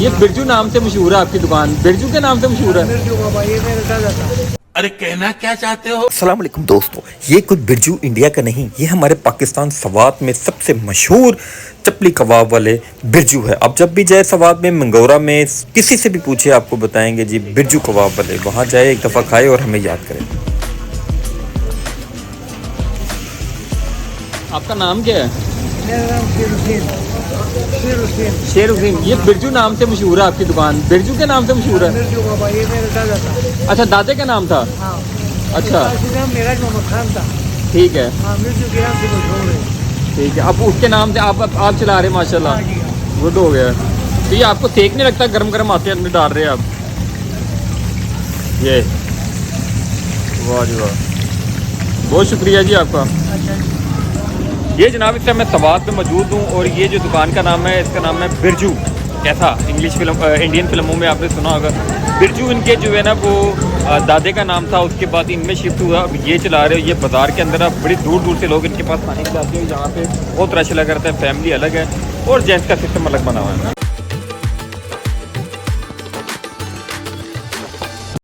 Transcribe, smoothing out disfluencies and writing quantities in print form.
ये बिरजू नाम से मशहूर है आपकी दुकान, बिरजू के नाम से मशहूर है। अरे कहना क्या चाहते हो? अस्सलाम वालेकुम दोस्तों, ये कुछ बिरजू इंडिया का नहीं, ये हमारे पाकिस्तान सवात में सबसे मशहूर चपली कबाब वाले बिरजू है। अब जब भी जाए सवात में, मंगोरा में, किसी से भी पूछे आपको बताएंगे जी बिरजू कबाब वाले। वहाँ जाए, एक दफ़ा खाए और हमें याद करें। आपका नाम क्या है? मेरा नाम शेर हुसैन। ये बिरजू नाम से मशहूर है आपकी दुकान, बिरजू के नाम से मशहूर है। मिर्जू बाबा, ये मेरा दादा था। अच्छा, दादे का नाम था। हाँ, अच्छा, नाम मेरा मोहम्मद खान था। ठीक है, हाँ, मिर्जू के नाम से मशहूर है। ठीक है। अब उसके नाम से आप चला रहे हैं माशाल्लाह, हाँ जी, हाँ। गुड हो गया। तो ये आपको सेक नहीं लगता? गरम गरम आते अंदर डाल रहे हैं आप। ये वाह जी वाह, बहुत शुक्रिया जी आपका। अच्छा जी। ये जनाब इस टाइम मैं सवात में मौजूद हूँ और ये जो दुकान का नाम है, इसका नाम है बिरजू। कैसा इंग्लिश फिल्म, इंडियन फिल्मों में आपने सुना होगा बिरजू। इनके जो है ना वो दादे का नाम था, उसके बाद इनमें शिफ्ट हुआ, अब ये चला रहे हो। ये बाज़ार के अंदर अब बड़ी दूर दूर से लोग इनके पास खाने के लिए आते हैं। यहाँ पे बहुत रश लगा रहता है, फैमिली अलग है और जेंट्स का सिस्टम अलग बना हुआ है।